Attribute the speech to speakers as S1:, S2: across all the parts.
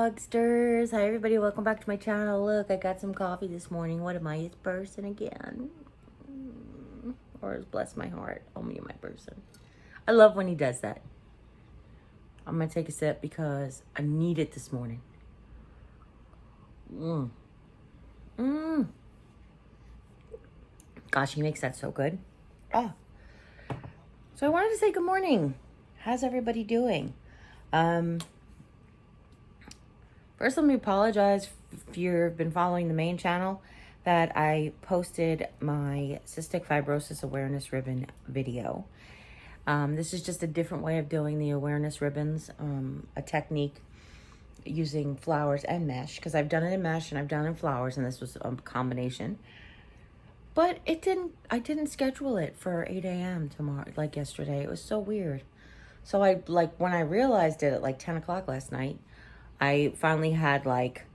S1: vlogsters. Hi everybody, welcome back to my channel. Look, I got some coffee this morning. What am I, his person again? Or bless my heart, oh me, my person. I love when he does that. I'm gonna take a sip because I need it this morning. Gosh, he makes that so good. Oh, so I wanted to say good morning. How's everybody doing? First, let me apologize if you've been following the main channel that I posted my cystic fibrosis awareness ribbon video. This is just a different way of doing the awareness ribbons, a technique using flowers and mesh, because I've done it in mesh and I've done it in flowers, and this was a combination. But I didn't schedule it for 8 a.m. tomorrow, like yesterday. It was so weird. So when I realized it at like 10 o'clock last night, I finally had like,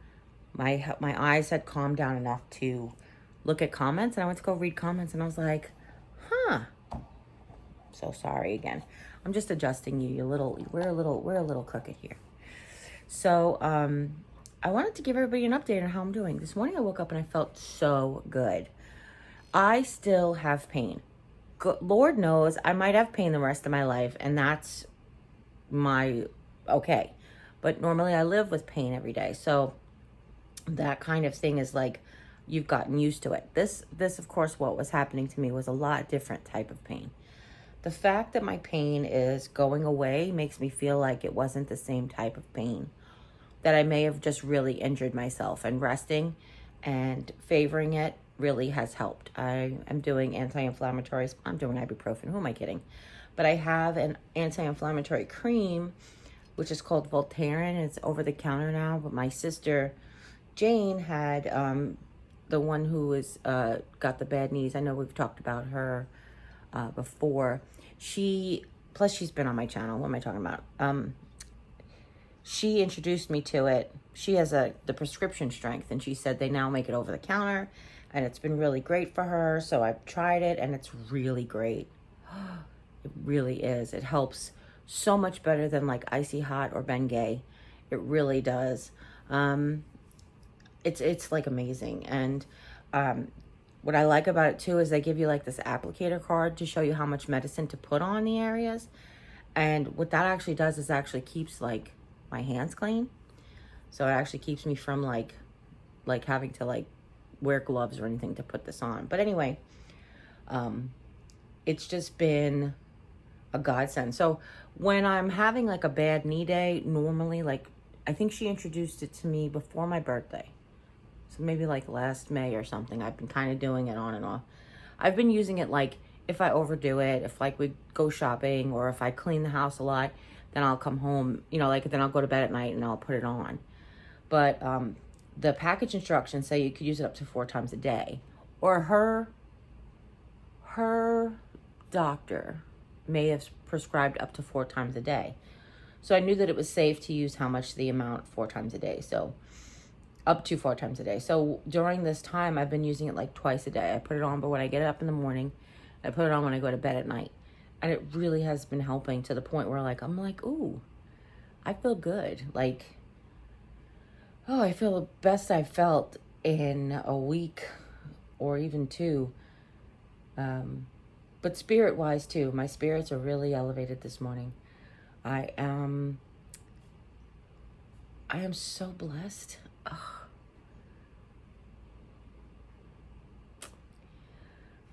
S1: my eyes had calmed down enough to look at comments, and I went to go read comments, and I was like, huh. So sorry again. I'm just adjusting you. We're a little crooked here. So I wanted to give everybody an update on how I'm doing. This morning I woke up and I felt so good. I still have pain. Lord knows I might have pain the rest of my life, and that's my okay. But normally I live with pain every day. So that kind of thing is like, you've gotten used to it. This of course, what was happening to me was a lot different type of pain. The fact that my pain is going away makes me feel like it wasn't the same type of pain, that I may have just really injured myself, and resting and favoring it really has helped. I am doing anti-inflammatories. I'm doing ibuprofen. Who am I kidding? But I have an anti-inflammatory cream, which is called Voltaren. It's over the counter now. But my sister, Jane, had the one who was got the bad knees. I know we've talked about her before. Plus she's been on my channel. What am I talking about? She introduced me to it. She has the prescription strength, and she said they now make it over the counter, and it's been really great for her. So I've tried it, and it's really great. It really is. It helps so much better than like Icy Hot or Bengay. It really does. It's like amazing. And what I like about it too is they give you like this applicator card to show you how much medicine to put on the areas. And what that actually does is actually keeps like my hands clean. So it actually keeps me from like having to like wear gloves or anything to put this on. But anyway, it's just been a godsend. So when I'm having like a bad knee day, normally, like, I think she introduced it to me before my birthday. So maybe like last May or something. I've been kind of doing it on and off. I've been using it like if I overdo it, if like we go shopping, or if I clean the house a lot, then I'll come home, you know, like then I'll go to bed at night and I'll put it on. But the package instructions say you could use it up to 4 times a day. Or her doctor may have prescribed up to 4 times a day. So I knew that it was safe to use the amount 4 times a day. So up to 4 times a day. So during this time, I've been using it like twice a day. I put it on, but when I get up in the morning, I put it on when I go to bed at night. And it really has been helping, to the point where like, I'm like, ooh, I feel good. Like, oh, I feel the best I've felt in a week or even 2. But spirit-wise too, my spirits are really elevated this morning. I am so blessed. Ugh.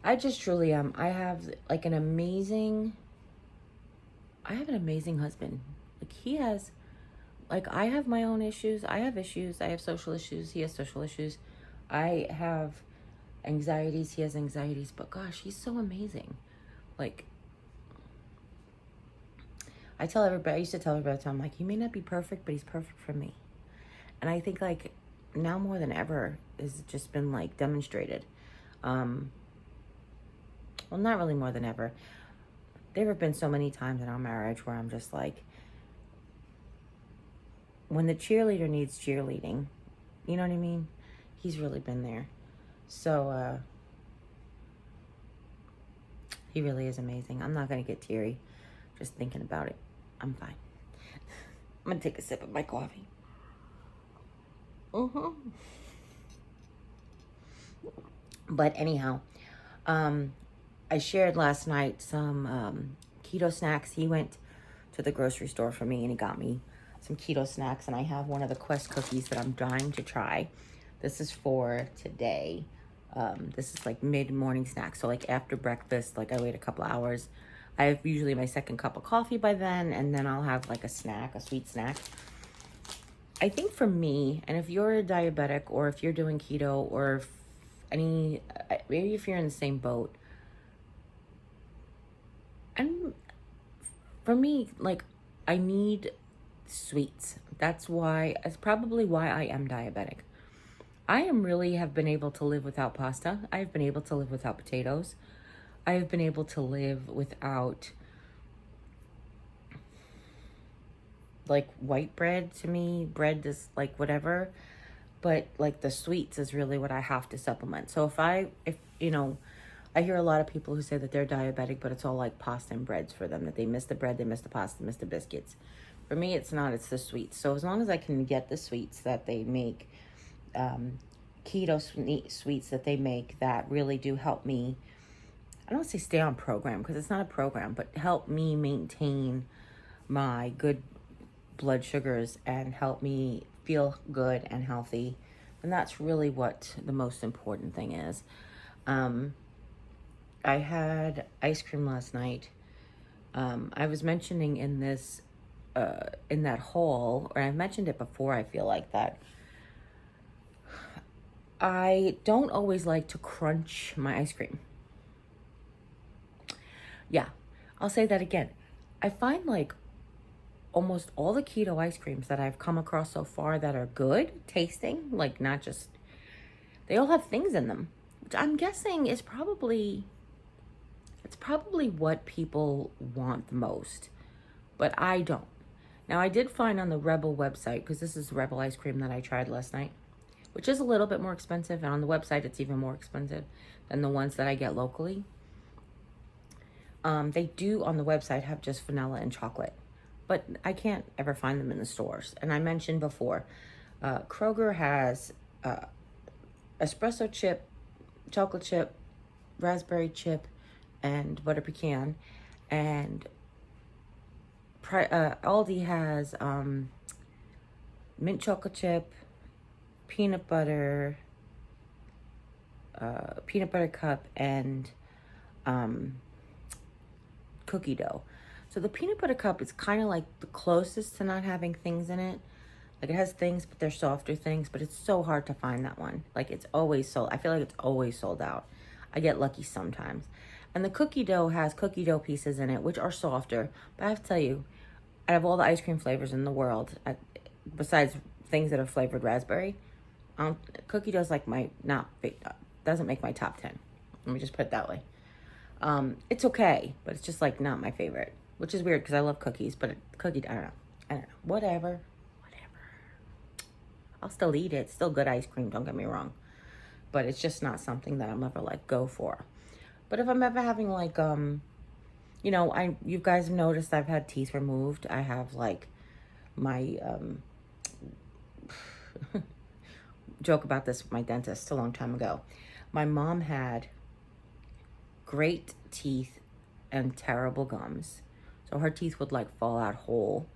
S1: I just truly am. I have like an amazing husband. Like, he has, like, I have my own issues. I have issues. I have social issues. He has social issues. I have anxieties. He has anxieties. But gosh, he's so amazing. Like, I used to tell everybody, I'm like, he may not be perfect, but he's perfect for me. And I think like now more than ever has just been like demonstrated. Well, not really more than ever. There have been so many times in our marriage where I'm just like, when the cheerleader needs cheerleading, you know what I mean? He's really been there. So, he really is amazing. I'm not going to get teary just thinking about it. I'm fine. I'm going to take a sip of my coffee. But anyhow, I shared last night some keto snacks. He went to the grocery store for me and he got me some keto snacks, and I have one of the Quest cookies that I'm dying to try. This is for today. This is like mid-morning snack, so like after breakfast, like I wait a couple hours. I have usually my second cup of coffee by then, and then I'll have like a snack, a sweet snack. I think for me, and if you're a diabetic or if you're doing keto or if maybe if you're in the same boat, and for me, like, I need sweets. That's probably why I am diabetic. I have been able to live without pasta. I have been able to live without potatoes. I have been able to live without, like, white bread. To me, bread is like whatever, but like the sweets is really what I have to supplement. So if I hear a lot of people who say that they're diabetic, but it's all like pasta and breads for them, that they miss the bread, they miss the pasta, miss the biscuits. For me, it's not, it's the sweets. So as long as I can get the sweets that they make, keto sweets that they make that really do help me, I don't want to say stay on program because it's not a program, but help me maintain my good blood sugars and help me feel good and healthy. And that's really what the most important thing is. I had ice cream last night. I was mentioning in that haul, or I've mentioned it before, I feel like that I don't always like to crunch my ice cream. Yeah, I'll say that again. I find like almost all the keto ice creams that I've come across so far that are good tasting, like not just, they all have things in them, which I'm guessing is probably what people want the most, but I don't. Now, I did find on the Rebel website, because this is Rebel ice cream that I tried last night, which is a little bit more expensive, and on the website it's even more expensive than the ones that I get locally. They do on the website have just vanilla and chocolate, but I can't ever find them in the stores. And I mentioned before, Kroger has espresso chip, chocolate chip, raspberry chip, and butter pecan, and Aldi has mint chocolate chip, peanut butter cup, and cookie dough. So the peanut butter cup is kind of like the closest to not having things in it. Like, it has things, but they're softer things, but it's so hard to find that one. Like, it's always sold. I feel like it's always sold out. I get lucky sometimes. And the cookie dough has cookie dough pieces in it, which are softer. But I have to tell you, out of all the ice cream flavors in the world, besides things that are flavored raspberry, cookie dough's like doesn't make my top 10. Let me just put it that way. It's okay, but it's just like not my favorite, which is weird because I love cookies, but I don't know. Whatever. I'll still eat it. It's still good ice cream, don't get me wrong. But it's just not something that I'm ever like go for. But if I'm ever having like, you guys have noticed I've had teeth removed. I have like my, joke about this with my dentist a long time ago. My mom had great teeth and terrible gums. So her teeth would like fall out whole.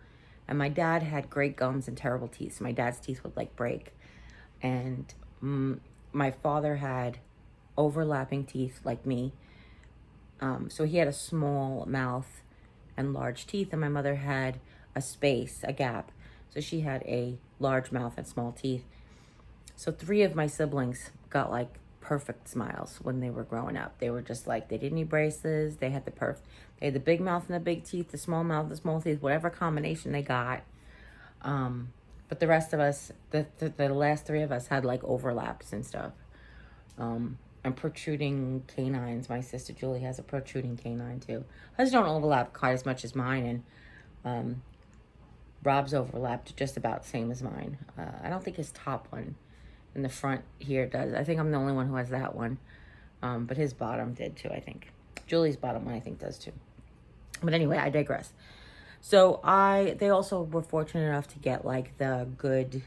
S1: And my dad had great gums and terrible teeth. So my dad's teeth would like break. And my father had overlapping teeth like me. So he had a small mouth and large teeth. And my mother had a gap. So she had a large mouth and small teeth. So 3 of my siblings got like perfect smiles when they were growing up. They were just like, they didn't need braces. They had the big mouth and the big teeth, the small mouth, the small teeth, whatever combination they got. But the rest of us, the last 3 of us had like overlaps and stuff. And protruding canines. My sister Julie has a protruding canine too. Hers don't overlap quite as much as mine, and Rob's overlapped just about the same as mine. I don't think his top one in the front here does. I think I'm the only one who has that one. But his bottom did too, I think. Julie's bottom one, I think, does too. But anyway, I digress. So they also were fortunate enough to get like the good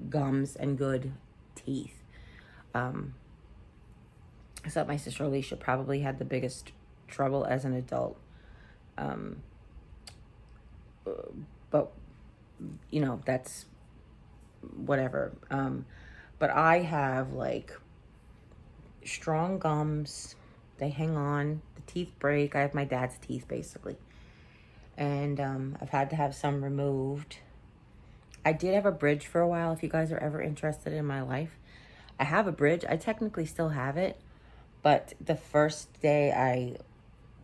S1: gums and good teeth. I thought my sister Alicia probably had the biggest trouble as an adult. But, you know, that's whatever. But I have like strong gums. They hang on. The teeth break. I have my dad's teeth basically. And I've had to have some removed. I did have a bridge for a while, if you guys are ever interested in my life. I have a bridge. I technically still have it. But the first day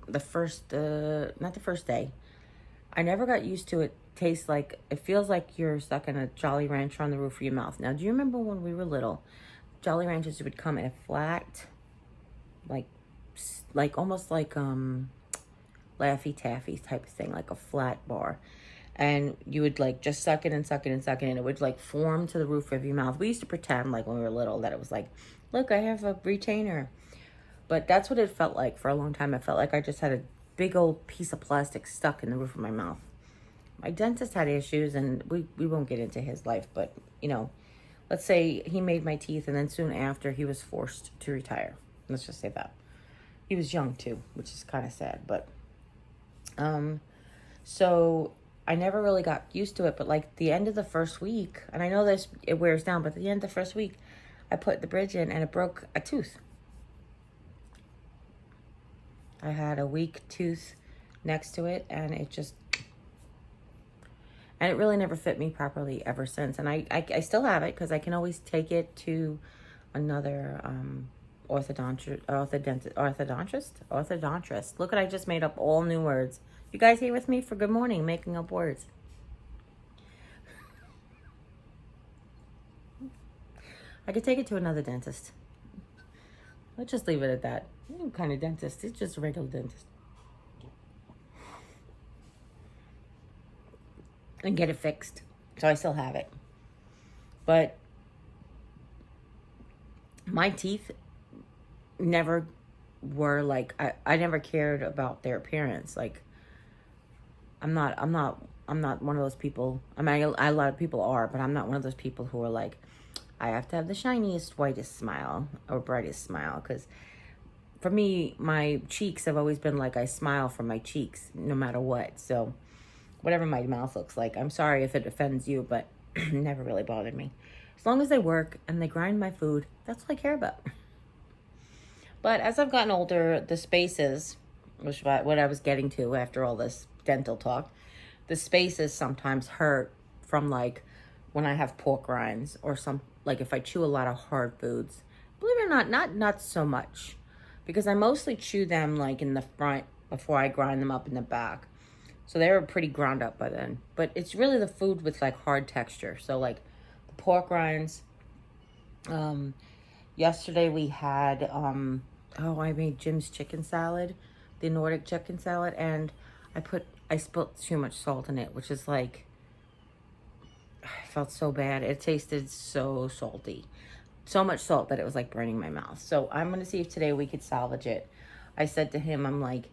S1: not the first day, I never got used to it. Tastes like, it feels like you're stuck in a Jolly Rancher on the roof of your mouth. Now, do you remember when we were little? Jolly Ranchers would come in a flat, like almost like Laffy Taffy type of thing, like a flat bar. And you would like just suck it and suck it and suck it, and it would like form to the roof of your mouth. We used to pretend like when we were little that it was like, look, I have a retainer. But that's what it felt like for a long time. It felt like I just had a big old piece of plastic stuck in the roof of my mouth. My dentist had issues, and we won't get into his life, but, you know, let's say he made my teeth, and then soon after he was forced to retire. Let's just say that. He was young too, which is kind of sad, but, so I never really got used to it, but like the end of the first week, and I know this, it wears down, but at the end of the first week, I put the bridge in and it broke a tooth. I had a weak tooth next to it, and it just, and it really never fit me properly ever since. And I still have it because I can always take it to another orthodontist. Look what I just made up, all new words. You guys here with me for good morning, making up words. I could take it to another dentist. Let's just leave it at that. What kind of dentist? It's just a regular dentist. And get it fixed. So I still have it. But my teeth never were like, I never cared about their appearance. Like, I'm not one of those people. I mean, a lot of people are, but I'm not one of those people who are like, I have to have the shiniest, whitest smile or brightest smile. Because for me, my cheeks have always been like, I smile from my cheeks no matter what. So whatever my mouth looks like, I'm sorry if it offends you, but it never really bothered me. As long as they work and they grind my food, that's all I care about. But as I've gotten older, the spaces, which is what I was getting to after all this dental talk, the spaces sometimes hurt from like when I have pork rinds or some, like if I chew a lot of hard foods. Believe it or not so much, because I mostly chew them like in the front before I grind them up in the back. So they were pretty ground up by then. But it's really the food with like hard texture. So like the pork rinds. Yesterday we had, I made Jim's chicken salad, the Nordic chicken salad, and I spilled too much salt in it, which is like, I felt so bad. It tasted so salty. So much salt that it was like burning my mouth. So I'm going to see if today we could salvage it. I said to him, I'm like,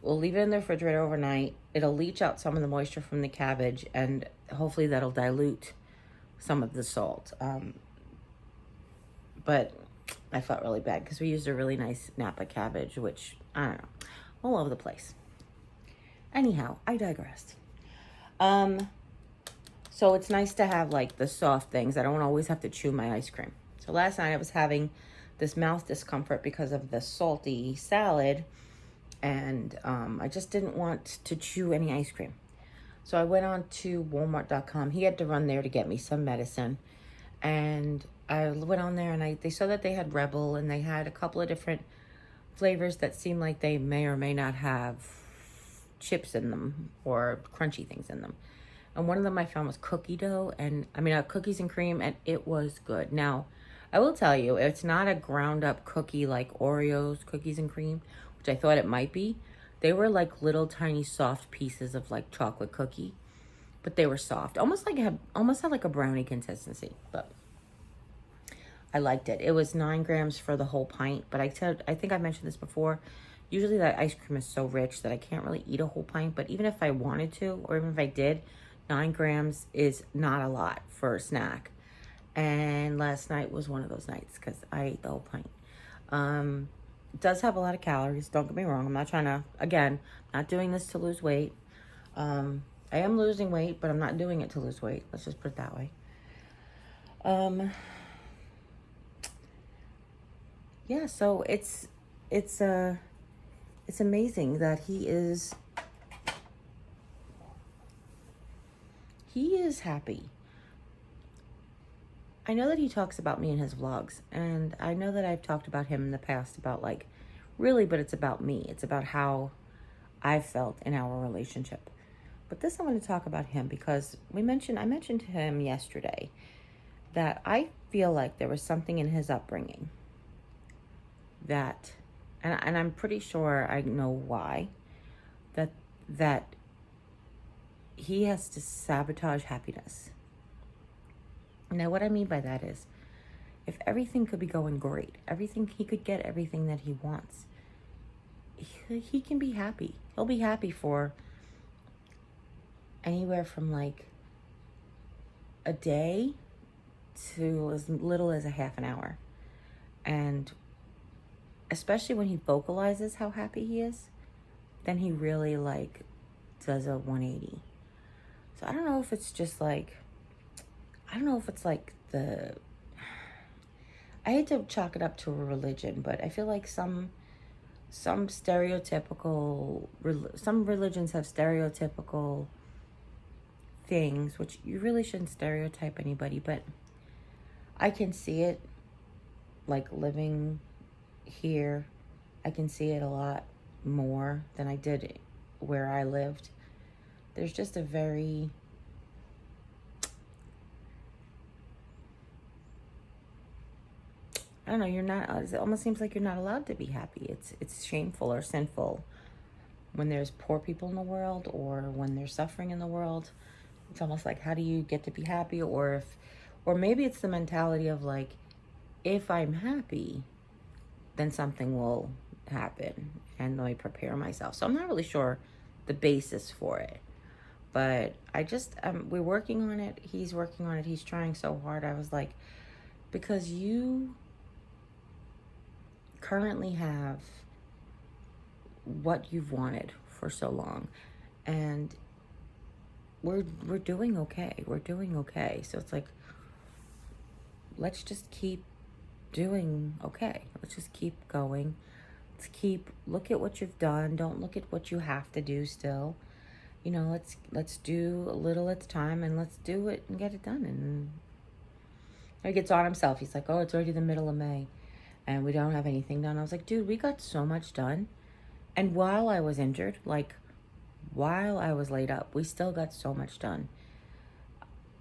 S1: we'll leave it in the refrigerator overnight. It'll leach out some of the moisture from the cabbage, and hopefully that'll dilute some of the salt. But I felt really bad because we used a really nice Napa cabbage, which, I don't know, all over the place. Anyhow, I digressed. So it's nice to have like the soft things. I don't always have to chew my ice cream. So last night I was having this mouth discomfort because of the salty salad, and I just didn't want to chew any ice cream. So I went on to Walmart.com. He had to run there to get me some medicine, and I went on there and they saw that they had Rebel, and they had a couple of different flavors that seemed like they may or may not have chips in them or crunchy things in them. And one of them I found was cookie dough, and cookies and cream, and it was good. Now, I will tell you, it's not a ground up cookie like Oreos, cookies and cream, which I thought it might be. They were like little tiny soft pieces of like chocolate cookie, but they were soft, almost had like a brownie consistency, but I liked it. It was 9 grams for the whole pint, but I think I mentioned this before. Usually that ice cream is so rich that I can't really eat a whole pint, but even if I wanted to, or even if I did, 9 grams is not a lot for a snack. And last night was one of those nights because I ate the whole pint. It does have a lot of calories. Don't get me wrong. I'm not trying to, again, not doing this to lose weight. I am losing weight, but I'm not doing it to lose weight. Let's just put it that way. Yeah, so it's amazing that he is happy. I know that he talks about me in his vlogs, and I know that I've talked about him in the past about like, really, but it's about me. It's about how I felt in our relationship. But this, I want to talk about him because I mentioned to him yesterday that I feel like there was something in his upbringing that, and I'm pretty sure I know why, that he has to sabotage happiness. Now, what I mean by that is, if everything could be going great, he could get everything that he wants, he can be happy. He'll be happy for anywhere from like a day to as little as a half an hour. And especially when he vocalizes how happy he is, then he really like does a 180. So I don't know if it's just like, I hate to chalk it up to a religion, but I feel like some religions have stereotypical things, which you really shouldn't stereotype anybody, but I can see it, like living here, I can see it a lot more than I did where I lived. There's just a very, I don't know, it almost seems like you're not allowed to be happy. It's shameful or sinful when there's poor people in the world or when there's suffering in the world. It's almost like, how do you get to be happy? Or maybe it's the mentality of like, if I'm happy, then something will happen, and let me prepare myself. So I'm not really sure the basis for it, but we're working on it. He's working on it. He's trying so hard. I was like, because you currently have what you've wanted for so long, and we're doing okay. We're doing okay. So it's like, let's just keep doing okay. Let's just keep going. Look at what you've done. Don't look at what you have to do still. You know, let's do a little at a time, and let's do it and get it done. And he gets on himself. He's like, oh, it's already the middle of May and we don't have anything done. I was like, dude, we got so much done. And while I was injured, like while I was laid up, we still got so much done.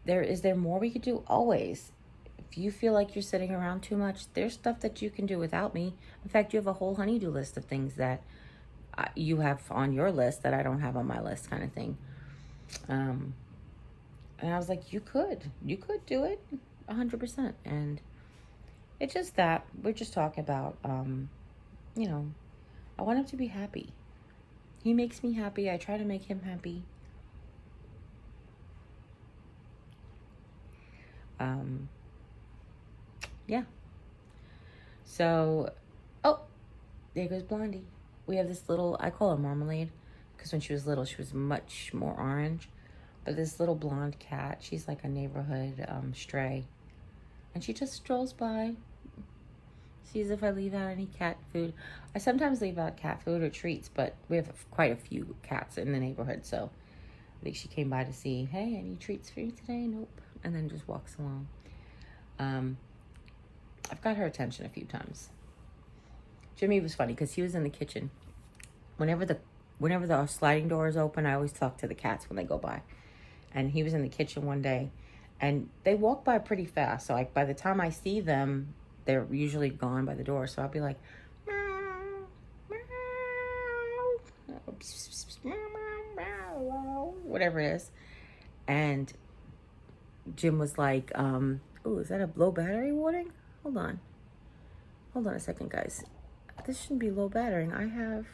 S1: Is there more we could do? Always. If you feel like you're sitting around too much, there's stuff that you can do without me. In fact, you have a whole honey-do list of things that you have on your list that I don't have on my list, kind of thing. And I was like, you could do it 100%. And it's just that we're just talking about, you know, I want him to be happy. He makes me happy. I try to make him happy. Yeah. So, oh, there goes Blondie. We have this little, I call her Marmalade, because when she was little, she was much more orange. But this little blonde cat, she's like a neighborhood stray. And she just strolls by, sees if I leave out any cat food. I sometimes leave out cat food or treats, but we have quite a few cats in the neighborhood. So I think she came by to see, hey, any treats for you today? Nope. And then just walks along. I've got her attention a few times. Jimmy was funny because he was in the kitchen. Whenever the sliding door is open, I always talk to the cats when they go by. And he was in the kitchen one day, and they walk by pretty fast. So like by the time I see them, they're usually gone by the door. So I'll be like, meow, meow, whatever it is. And Jim was like, oh, is that a low battery warning? Hold on a second, guys. This shouldn't be low battery. I have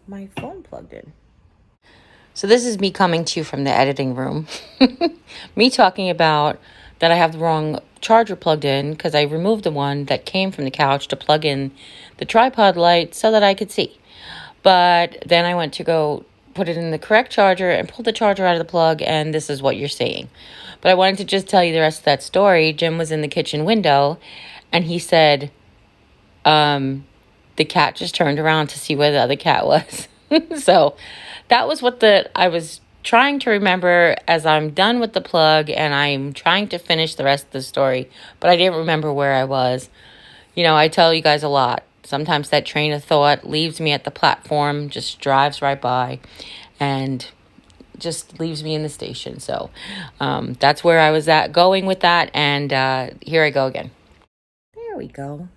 S1: my phone plugged in. So this is me coming to you from the editing room. Me talking about that I have the wrong charger plugged in because I removed the one that came from the couch to plug in the tripod light so that I could see. But then I went to go put it in the correct charger and pulled the charger out of the plug, and this is what you're seeing. But I wanted to just tell you the rest of that story. Jim was in the kitchen window, and he said the cat just turned around to see where the other cat was. So that was what I was trying to remember as I'm done with the plug and I'm trying to finish the rest of the story, but I didn't remember where I was. You know, I tell you guys a lot. Sometimes that train of thought leaves me at the platform, just drives right by, and just leaves me in the station. So that's where I was at going with that, and here I go again. There we go.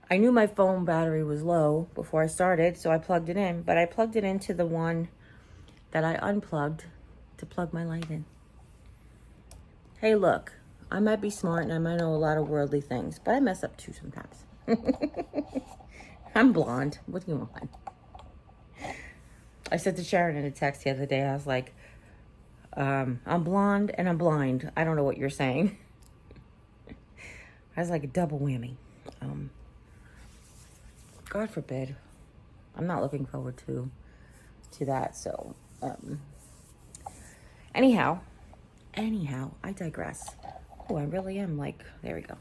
S1: I knew my phone battery was low before I started, so I plugged it in, but I plugged it into the one that I unplugged to plug my light in. Hey, look, I might be smart and I might know a lot of worldly things, but I mess up too sometimes. I'm blonde. What do you want? I said to Sharon in a text the other day, I was like, I'm blonde and I'm blind. I don't know what you're saying. I was like a double whammy. God forbid. I'm not looking forward to that. So, anyhow, I digress. Oh, I really am like, there we go.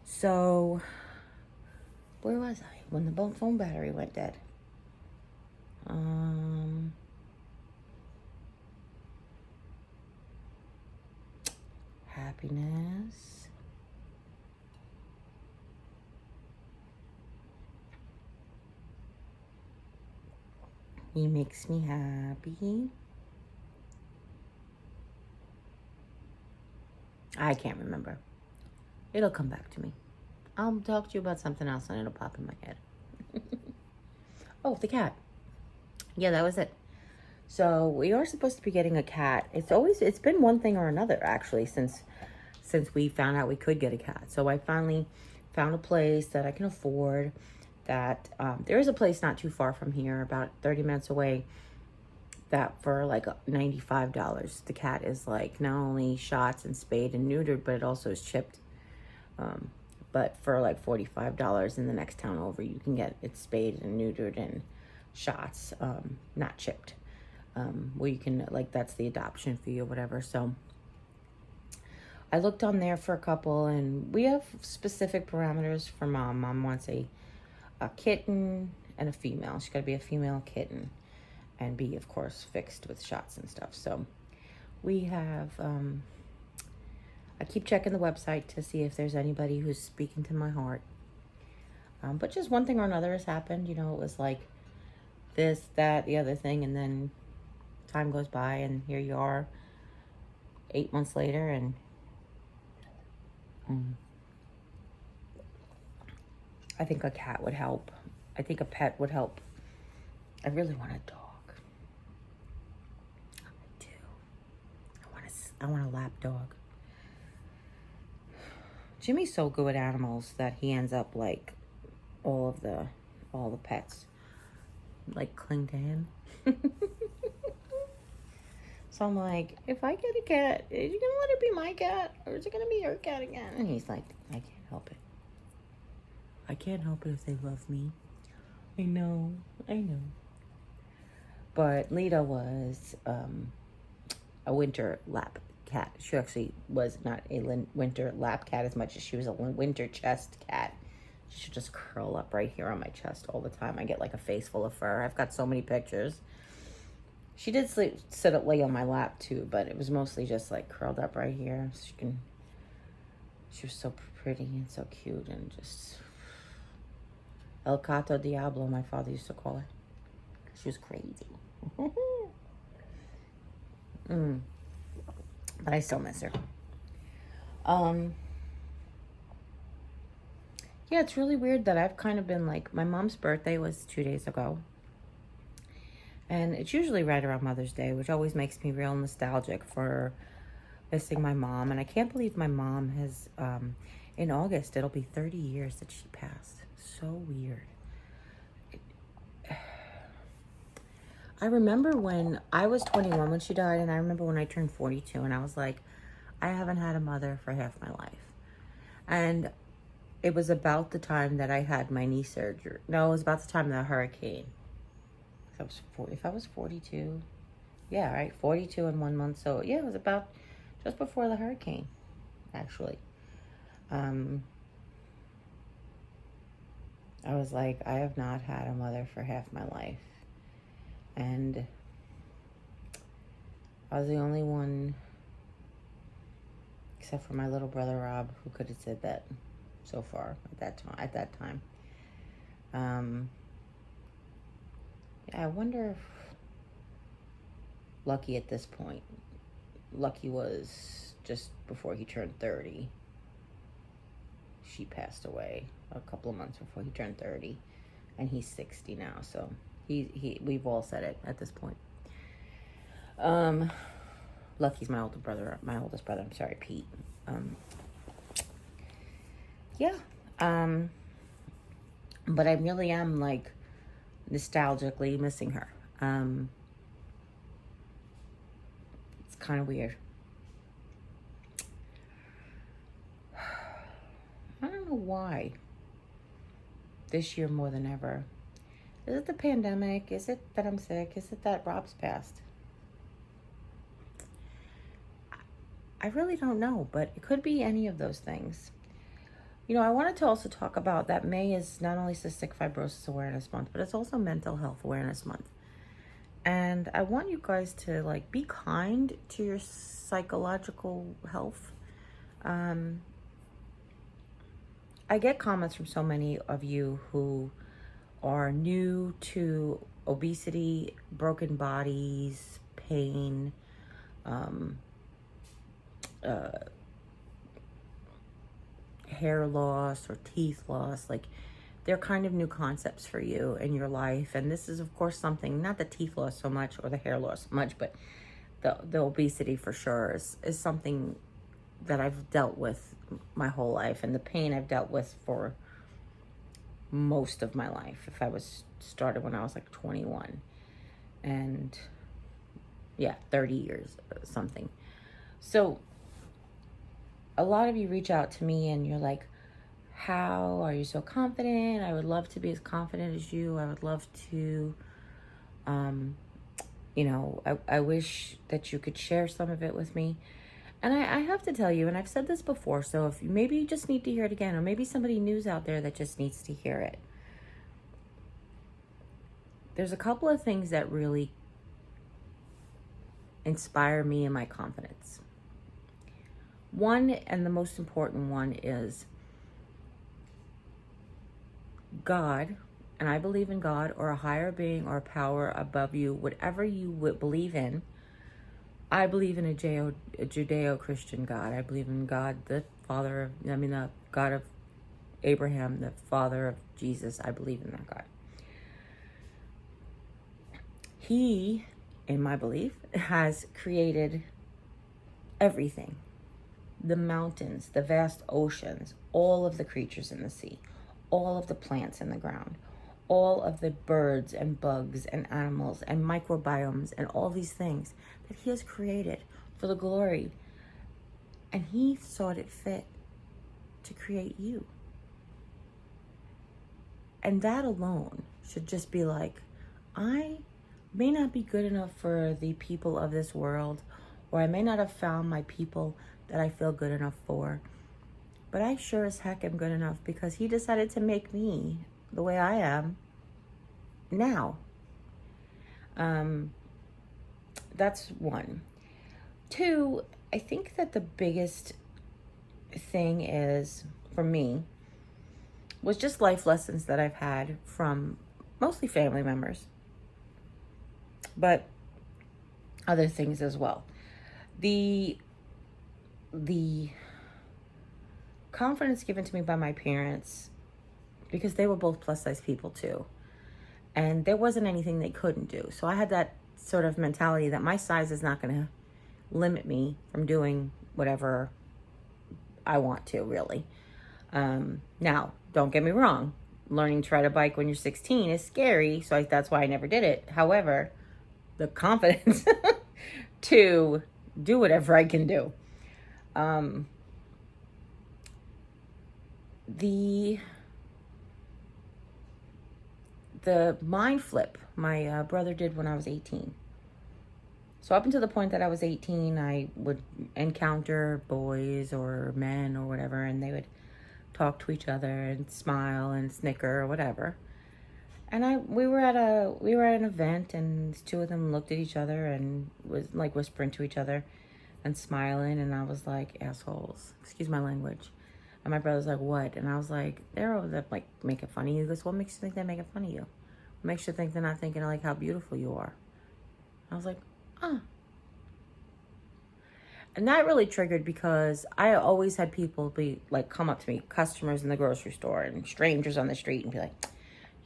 S1: So, where was I when the phone battery went dead? Happiness. He makes me happy. I can't remember. It'll come back to me. I'll talk to you about something else and it'll pop in my head. Oh, the cat. Yeah, that was it. So we are supposed to be getting a cat. It's been one thing or another actually since we found out we could get a cat. So I finally found a place that I can afford. That there is a place not too far from here, about 30 minutes away, that for like $95, the cat is like not only shots and spayed and neutered, but it also is chipped. But for like $45 in the next town over, you can get it spayed and neutered and shots, not chipped. Where you can, like, that's the adoption fee or whatever. So I looked on there for a couple, and we have specific parameters for mom. Mom wants a kitten and a female. She's got to be a female kitten and be, of course, fixed with shots and stuff. So we have, I keep checking the website to see if there's anybody who's speaking to my heart. But just one thing or another has happened. You know, it was like this, that, the other thing, and then time goes by, and here you are 8 months later, and I think a cat would help. I think a pet would help. I really want a dog. I do. I want a lap dog. Jimmy's so good with animals that he ends up like all the pets like cling to him. So I'm like, if I get a cat, are you gonna let it be my cat, or is it gonna be your cat again? And he's like, I can't help it. I can't help it if they love me. I know. But Lita was a winter lap cat. She actually was not a winter lap cat as much as she was a winter chest cat. She should just curl up right here on my chest all the time. I get like a face full of fur. I've got so many pictures. She did lay on my lap too, but it was mostly just like curled up right here. So she was so pretty and so cute, and just El Gato Diablo, my father used to call her. She was crazy. But I still miss her. Yeah, it's really weird that I've kind of been like, my mom's birthday was 2 days ago. And it's usually right around Mother's Day, which always makes me real nostalgic for missing my mom. And I can't believe my mom has, in August, it'll be 30 years that she passed. So weird. I remember when I was 21 when she died, and I remember when I turned 42, and I was like, I haven't had a mother for half my life. And it was about the time that I had my knee surgery. No, it was about the time of the hurricane. If I was 42, yeah, right, 42 in 1 month. So yeah, it was about just before the hurricane, actually. I was like, I have not had a mother for half my life. And I was the only one, except for my little brother Rob, who could have said that so far at that time. Yeah, I wonder if Lucky at this point, Lucky was just before he turned 30. She passed away a couple of months before he turned 30, and he's 60 now. So we've all said it at this point. Lucky's my oldest brother. I'm sorry, Pete. Yeah. But I really am like nostalgically missing her. It's kind of weird. I don't know why. This year more than ever. Is it the pandemic? Is it that I'm sick? Is it that Rob's passed? I really don't know, but it could be any of those things. You know, I wanted to also talk about that May is not only Cystic Fibrosis Awareness Month, but it's also Mental Health Awareness Month. And I want you guys to like be kind to your psychological health. I get comments from so many of you who are new to obesity, broken bodies, pain, hair loss or teeth loss. Like, they're kind of new concepts for you in your life. And this is, of course, something, not the teeth loss so much or the hair loss so much, but the obesity for sure is something that I've dealt with my whole life, and the pain I've dealt with for most of my life. If I was started when I was like 21, and yeah, 30 years or something. So a lot of you reach out to me and you're like, how are you so confident? I would love to be as confident as you. I would love to, I wish that you could share some of it with me. And I have to tell you, and I've said this before, so if maybe you just need to hear it again, or maybe somebody new's out there that just needs to hear it. There's a couple of things that really inspire me and my confidence. One, and the most important one, is God, and I believe in God or a higher being or a power above you, whatever you would believe in. I believe in a Judeo-Christian God. I believe in God, the God of Abraham, the father of Jesus. I believe in that God. He, in my belief, has created everything. The mountains, the vast oceans, all of the creatures in the sea, all of the plants in the ground, all of the birds and bugs and animals and microbiomes and all these things that he has created for the glory. And he thought it fit to create you. And that alone should just be like, I may not be good enough for the people of this world, or I may not have found my people that I feel good enough for, but I sure as heck am good enough because he decided to make me the way I am now. That's one. Two, I think that the biggest thing is, for me, was just life lessons that I've had from mostly family members, but other things as well. The confidence given to me by my parents, because they were both plus size people too, and there wasn't anything they couldn't do. So I had that sort of mentality that my size is not going to limit me from doing whatever I want to, really. Now, don't get me wrong. Learning to ride a bike when you're 16 is scary, so that's why I never did it. However, the confidence to do whatever I can do. The mind flip my brother did when I was 18. So up until the point that I was 18, I would encounter boys or men or whatever, and they would talk to each other and smile and snicker or whatever. And we were at an event, and two of them looked at each other and was like whispering to each other and smiling, and I was like, assholes, excuse my language. And my brother's like, what? And I was like, they're over there like making fun of you. He goes, what makes you think they're making fun of you? What makes you think they're not thinking of like how beautiful you are? I was like, oh. And that really triggered because I always had people be like, come up to me, customers in the grocery store and strangers on the street, and be like,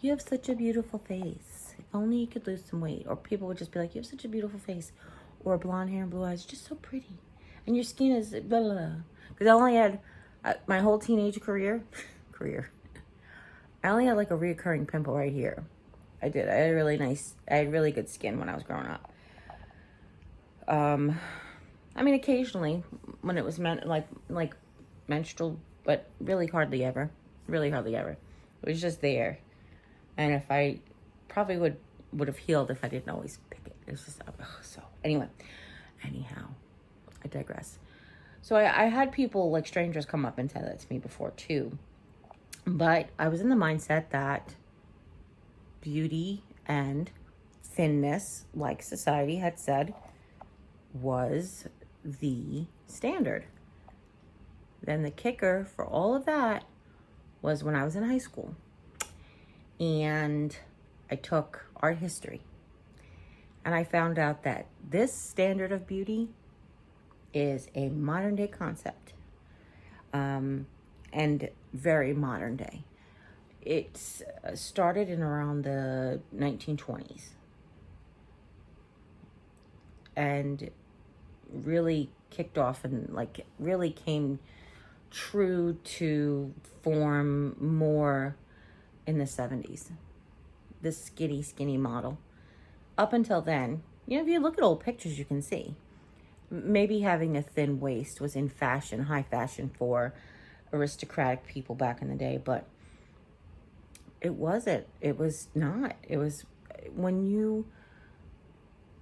S1: you have such a beautiful face. If only you could lose some weight. Or people would just be like, you have such a beautiful face. Or blonde hair and blue eyes, just so pretty. And your skin is blah, blah, blah. Because I only had my whole teenage career. I only had like a reoccurring pimple right here. I did. I had really good skin when I was growing up. I mean, occasionally when it was like menstrual, but really hardly ever. It was just there. And if I probably would have healed if I didn't always pick it. It's just, so anyhow, I digress. So I had people like strangers come up and say that to me before too. But I was in the mindset that beauty and thinness, like society had said, was the standard. Then the kicker for all of that was when I was in high school. And I took art history. And I found out that this standard of beauty is a modern day concept. And very modern day. It started in around the 1920s. And really kicked off and like really came true to form more in the 70s. This skinny model. Up until then, if you look at old pictures, you can see maybe having a thin waist was in fashion, high fashion for aristocratic people back in the day, but it wasn't. It was not. It was when you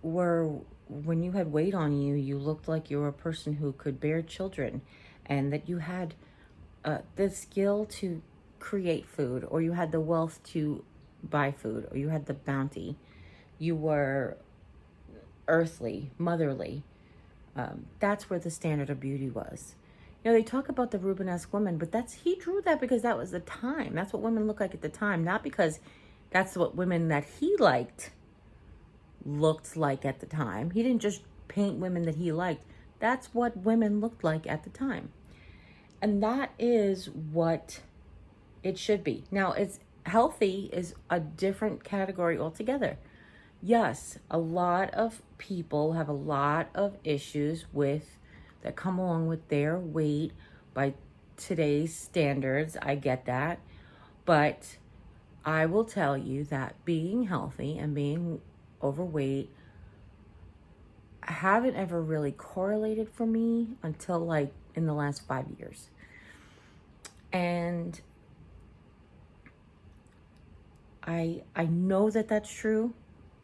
S1: had weight on you, you looked like you were a person who could bear children, and that you had the skill to create food, or you had the wealth to buy food, or you had the bounty. You were earthly, motherly. That's where the standard of beauty was. They talk about the Rubenesque woman, but he drew that because that was the time. That's what women looked like at the time, not because that's what women that he liked looked like at the time. He didn't just paint women that he liked. That's what women looked like at the time. And that is what it should be. Now, it's healthy is a different category altogether. Yes, a lot of people have a lot of issues that come along with their weight by today's standards. I get that. But I will tell you that being healthy and being overweight haven't ever really correlated for me until like in the last 5 years. And I know that that's true.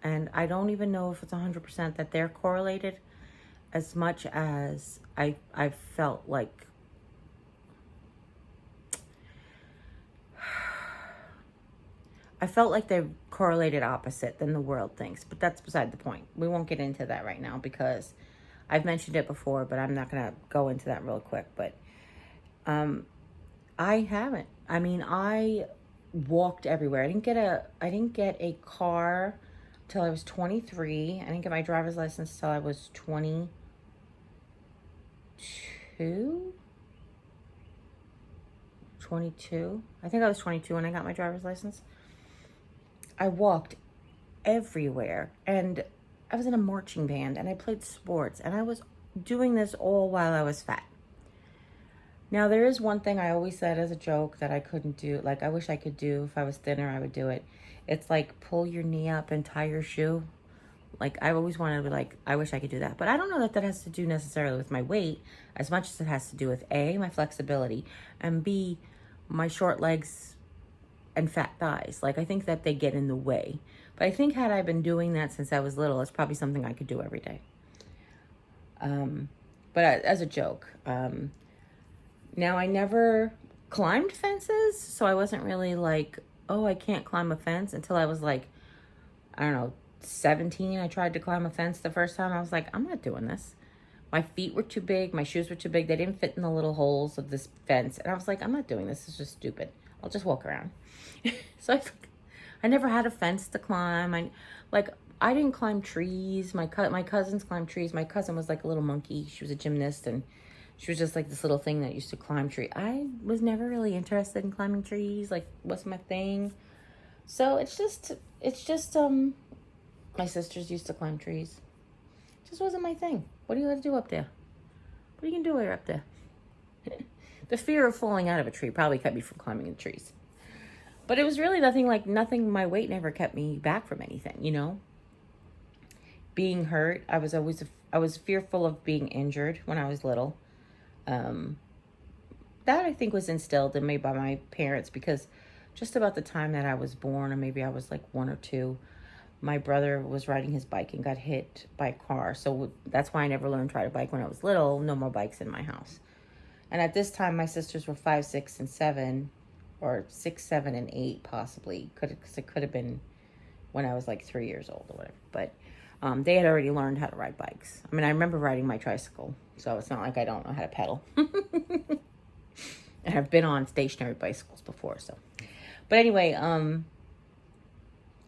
S1: And I don't even know if it's 100% that they're correlated, as much as I felt like they're correlated opposite than the world thinks. But that's beside the point. We won't get into that right now because I've mentioned it before, but I'm not going to go into that real quick. But I haven't. I mean, I walked everywhere. I didn't get a car till I was 23. I didn't get my driver's license till I was 22. I think I was 22 when I got my driver's license. I walked everywhere, and I was in a marching band, and I played sports, and I was doing this all while I was fat. Now, there is one thing I always said as a joke that I couldn't do. Like, I wish I could do. If I was thinner, I would do it. It's like pull your knee up and tie your shoe. Like, I always wanted to be like, I wish I could do that. But I don't know that that has to do necessarily with my weight as much as it has to do with A, my flexibility, and B, my short legs and fat thighs. Like, I think that they get in the way. But I think had I been doing that since I was little, it's probably something I could do every day. But as a joke, now I never climbed fences, so I wasn't really like, oh, I can't climb a fence until I was like, I don't know, 17. I tried to climb a fence the first time. I was like, I'm not doing this. My feet were too big. My shoes were too big. They didn't fit in the little holes of this fence. And I was like, I'm not doing this. It's just stupid. I'll just walk around. So I never had a fence to climb. I didn't climb trees. My cousins climbed trees. My cousin was like a little monkey. She was a gymnast, and she was just like this little thing that used to climb tree. I was never really interested in climbing trees. Like, wasn't my thing. So it's just my sisters used to climb trees. It just wasn't my thing. What do you have to do up there? What are you gonna do when you're up there? The fear of falling out of a tree probably kept me from climbing the trees. But it was really nothing, my weight never kept me back from anything, you know? Being hurt, I was fearful of being injured when I was little. That I think was instilled in me by my parents, because just about the time that I was born, or maybe I was like 1 or 2, my brother was riding his bike and got hit by a car. So that's why I never learned to ride a bike when I was little. No more bikes in my house. And at this time, my sisters were 5, 6, and 7, or 6, 7, and 8, possibly. Because it could have been when I was like 3 years old or whatever. But they had already learned how to ride bikes. I mean, I remember riding my tricycle, so it's not like I don't know how to pedal. And I've been on stationary bicycles before, so. But anyway,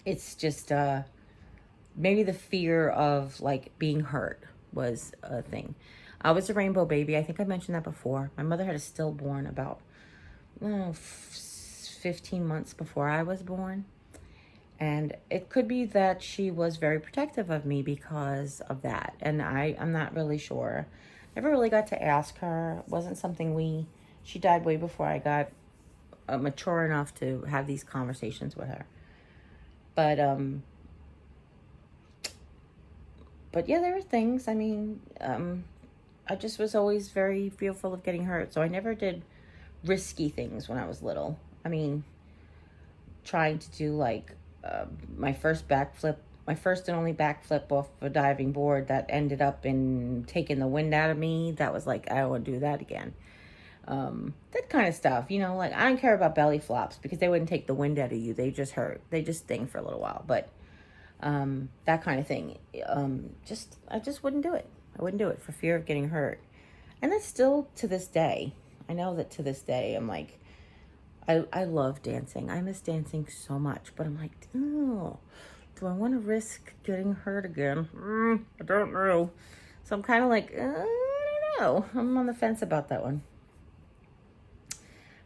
S1: it's just maybe the fear of like being hurt was a thing. I was a rainbow baby. I think I mentioned that before. My mother had a stillborn about 15 months before I was born. And it could be that she was very protective of me because of that. And I'm not really sure. Never really got to ask her. It wasn't something she died way before I got mature enough to have these conversations with her. But yeah, there were things. I mean, I just was always very fearful of getting hurt. So I never did risky things when I was little. I mean, trying to do like my first and only backflip off a diving board that ended up in taking the wind out of me. That was like, I don't want to do that again. That kind of stuff, you know, like I don't care about belly flops because they wouldn't take the wind out of you. They just hurt. They just sting for a little while. But that kind of thing, I just wouldn't do it. I wouldn't do it for fear of getting hurt. And that's still to this day. I know that to this day, I'm like, I love dancing. I miss dancing so much. But I'm like, oh, do I want to risk getting hurt again? I don't know. So I'm kind of like, I don't know. I'm on the fence about that one.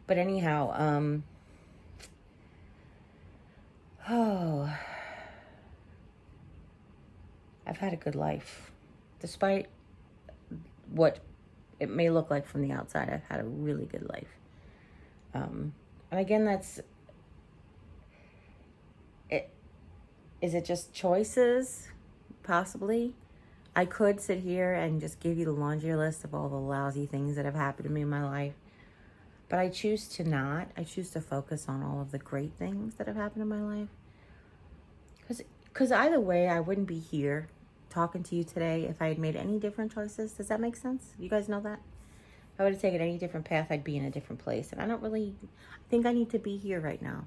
S1: But anyhow, I've had a good life. Despite what it may look like from the outside, I've had a really good life. And again, is it just choices? Possibly. I could sit here and just give you the laundry list of all the lousy things that have happened to me in my life. But I choose to not. I choose to focus on all of the great things that have happened in my life. Because either way, I wouldn't be here talking to you today if I had made any different choices. Does that make sense? You guys know that? If I would have taken any different path, I'd be in a different place. And I don't really think I need to be here right now.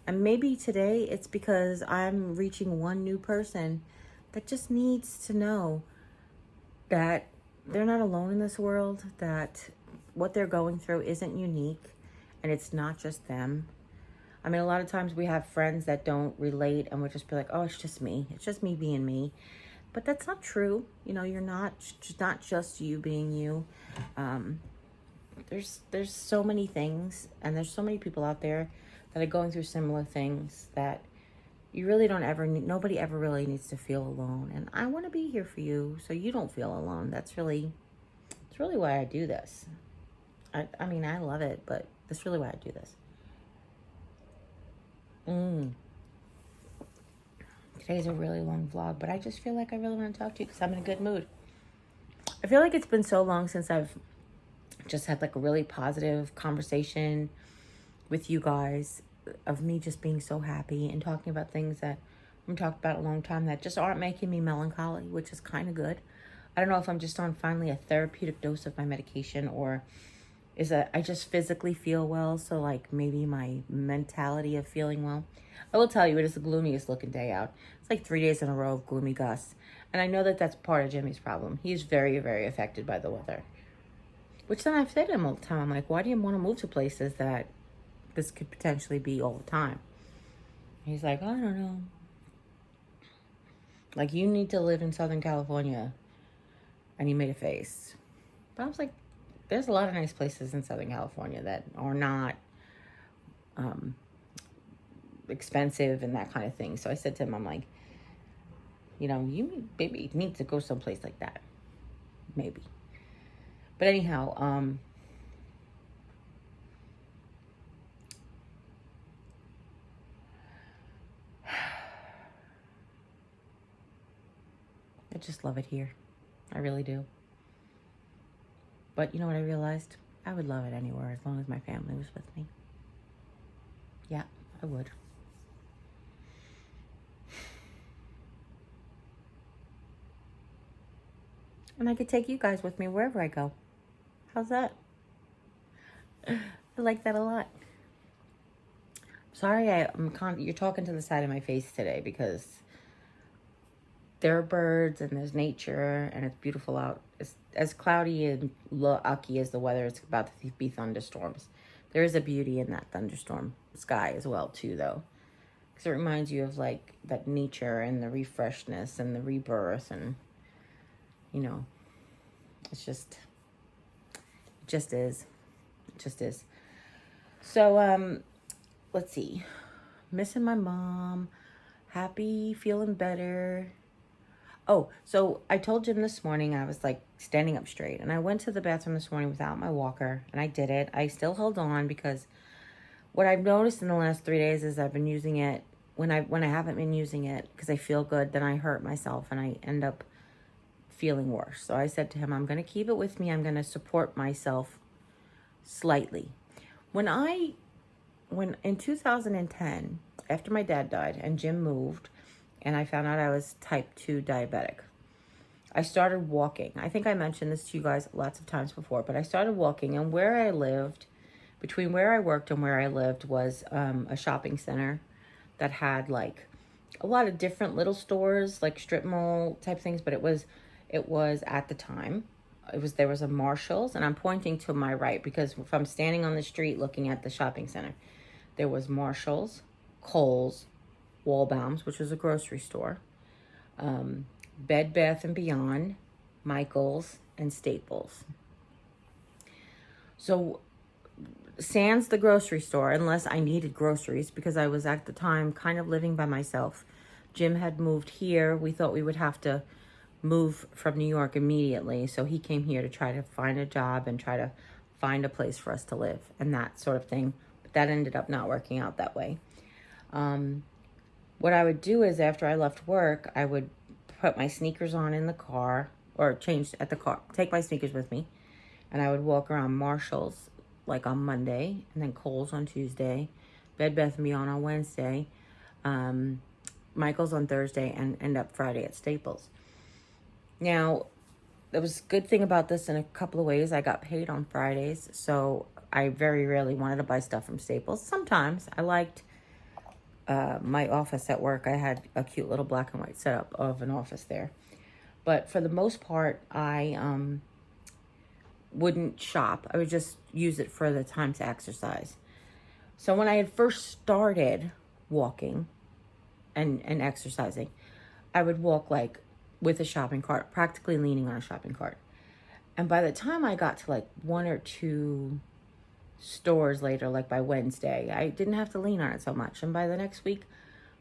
S1: And maybe today it's because I'm reaching one new person that just needs to know that they're not alone in this world, that what they're going through isn't unique, and it's not just them. I mean, a lot of times we have friends that don't relate, and we'll just be like, oh, it's just me. It's just me being me. But that's not true. You know, you're not just you being you. There's so many things, and there's so many people out there that are going through similar things that you really don't nobody ever really needs to feel alone. And I want to be here for you so you don't feel alone. It's really why I do this. I mean, I love it, but that's really why I do this. Today's a really long vlog, but I just feel like I really want to talk to you because I'm in a good mood. I feel like it's been so long since I've just had like a really positive conversation with you guys, of me just being so happy and talking about things that I'm talking about a long time that just aren't making me melancholy, which is kind of good. I don't know if I'm just on finally a therapeutic dose of my medication, or is that I just physically feel well, so like maybe my mentality of feeling well. I will tell you, it is the gloomiest looking day out. It's like 3 days in a row of gloomy gusts. And I know that that's part of Jimmy's problem. He's very, very affected by the weather. Which then I've said to him all the time, I'm like, why do you want to move to places that this could potentially be all the time? He's like, I don't know. Like, you need to live in Southern California. And he made a face. But I was like, there's a lot of nice places in Southern California that are not expensive and that kind of thing. So I said to him, I'm like, you know, you maybe need to go someplace like that. Maybe. But anyhow, I just love it here. I really do. But you know what I realized? I would love it anywhere as long as my family was with me. Yeah, I would. And I could take you guys with me wherever I go. How's that? I like that a lot. Sorry, you're talking to the side of my face today because there are birds and there's nature and it's beautiful out. It's as cloudy and lucky as the weather. It's about to be thunderstorms. There is a beauty in that thunderstorm sky as well too, though, because it reminds you of like that nature and the refreshness and the rebirth, and you know, it's just, it just is. It just is. So, let's see. Missing my mom. Happy, feeling better. Oh, so I told Jim this morning I was like standing up straight, and I went to the bathroom this morning without my walker, and I did it. I still held on because what I've noticed in the last 3 days is I've been using it when I haven't been using it because I feel good, then I hurt myself and I end up feeling worse. So I said to him, I'm going to keep it with me. I'm going to support myself slightly. When in 2010, after my dad died and Jim moved, and I found out I was type 2 diabetic, I started walking. I think I mentioned this to you guys lots of times before, but I started walking, and where I lived, between where I worked and where I lived, was a shopping center that had like a lot of different little stores, like strip mall type things, but it was at the time, there was a Marshall's, and I'm pointing to my right because if I'm standing on the street looking at the shopping center, there was Marshall's, Kohl's, Walbaum's, which was a grocery store, Bed Bath & Beyond, Michael's, and Staples. So, sans the grocery store, unless I needed groceries, because I was at the time kind of living by myself. Jim had moved here. We thought we would have to move from New York immediately, so he came here to try to find a job and try to find a place for us to live and that sort of thing. But that ended up not working out that way. What I would do is after I left work, I would put my sneakers on in the car, or change at the car, take my sneakers with me, and I would walk around Marshall's like on Monday, and then Kohl's on Tuesday, Bed Bath & Beyond on Wednesday, Michael's on Thursday, and end up Friday at Staples. Now, there was a good thing about this in a couple of ways. I got paid on Fridays, so I very rarely wanted to buy stuff from Staples. Sometimes I liked my office at work. I had a cute little black and white setup of an office there. But for the most part, I wouldn't shop. I would just use it for the time to exercise. So when I had first started walking and exercising, I would walk like with a shopping cart, practically leaning on a shopping cart. And by the time I got to like one or two stores later, like by Wednesday, I didn't have to lean on it so much. And by the next week,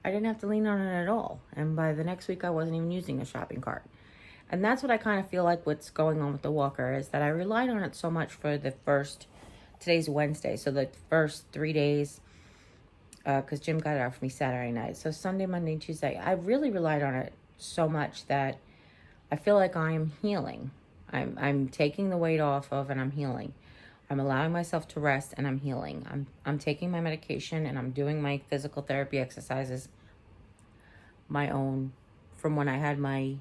S1: I didn't have to lean on it at all. And by the next week, I wasn't even using a shopping cart. And that's what I kind of feel like what's going on with the walker is that I relied on it so much for today's Wednesday. So the first 3 days because Jim got it out for me Saturday night. So Sunday, Monday, and Tuesday, I really relied on it so much that I feel like I'm healing. I'm taking the weight off of, and I'm healing. I'm allowing myself to rest, and I'm healing. I'm taking my medication, and I'm doing my physical therapy exercises, my own, from when I had my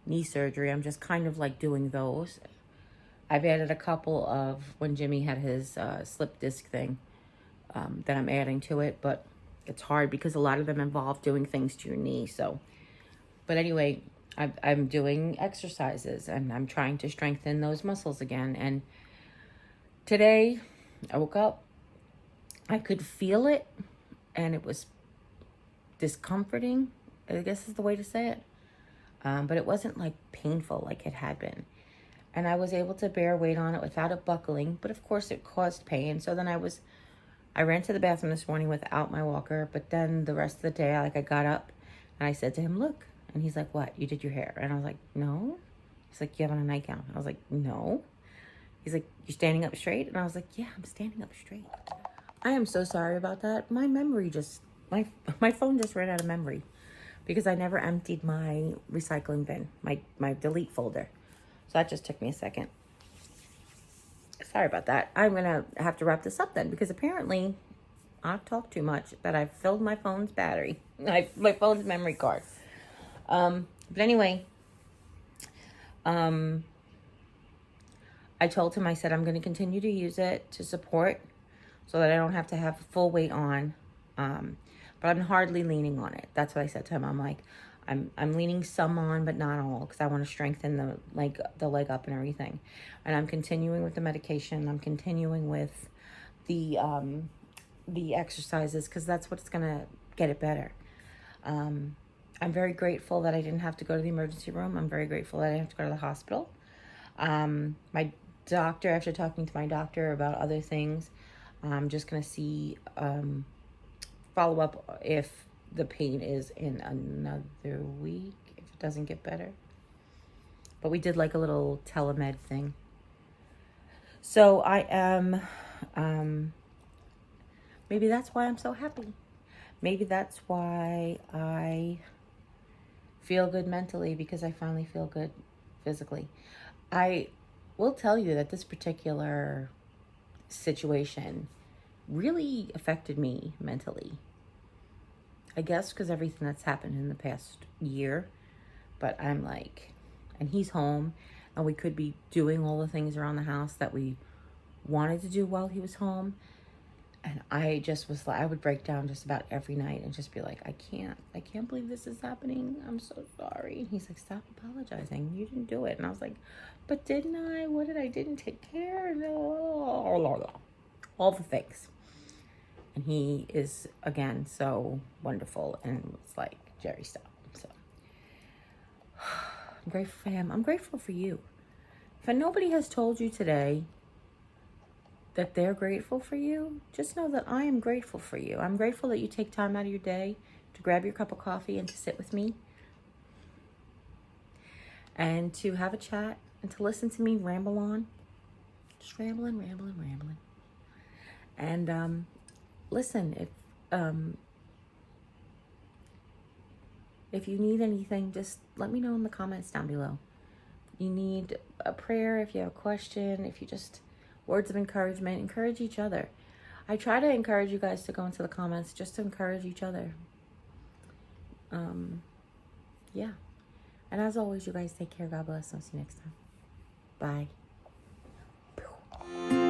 S1: knee surgery. I'm just kind of like doing those. I've added a couple of when Jimmy had his slip disc thing that I'm adding to it, but it's hard because a lot of them involve doing things to your knee. So, but anyway, I'm doing exercises and I'm trying to strengthen those muscles again. And today I woke up, I could feel it, and it was discomforting, I guess is the way to say it. But it wasn't like painful like it had been. And I was able to bear weight on it without it buckling, but of course it caused pain. So then I ran to the bathroom this morning without my walker, but then the rest of the day, I got up and I said to him, look, and he's like, what? You did your hair? And I was like, no. He's like, you have on a nightgown. I was like, no. He's like, you standing up straight? And I was like, yeah, I'm standing up straight. I am so sorry about that. My memory my phone just ran out of memory because I never emptied my recycling bin, my delete folder. So that just took me a second. Sorry about that. I'm going to have to wrap this up then because apparently I've talked too much that I've filled my phone's battery, my phone's memory card. But anyway, I told him, I said, I'm going to continue to use it to support so that I don't have to have full weight on. But I'm hardly leaning on it. That's what I said to him. I'm like, I'm leaning some on, but not all, because I want to strengthen the leg up and everything. And I'm continuing with the medication. I'm continuing with the exercises because that's what's gonna get it better. I'm very grateful that I didn't have to go to the emergency room. I'm very grateful that I didn't have to go to the hospital. My doctor, after talking to my doctor about other things, I'm just gonna see follow up if the pain is in another week, if it doesn't get better. But we did like a little telemed thing. So I am, maybe that's why I'm so happy. Maybe that's why I feel good mentally, because I finally feel good physically. I will tell you that this particular situation really affected me mentally. I guess because everything that's happened in the past year. But I'm like, and he's home, and we could be doing all the things around the house that we wanted to do while he was home. And I just was like, I would break down just about every night and just be like, I can't believe this is happening. I'm so sorry. And he's like, stop apologizing. You didn't do it. And I was like, but didn't I? What did I? Didn't take care? No. All the things. And he is, again, so wonderful. And it's like, Jerry, stop. So I'm grateful for him. I'm grateful for you. If nobody has told you today that they're grateful for you, just know that I am grateful for you. I'm grateful that you take time out of your day to grab your cup of coffee and to sit with me and to have a chat and to listen to me ramble on. Just rambling. And listen, if you need anything, just let me know in the comments down below. You need a prayer, if you have a question, if you just words of encouragement, encourage each other. I try to encourage you guys to go into the comments just to encourage each other. Yeah. And as always, you guys take care. God bless. I'll see you next time. Bye.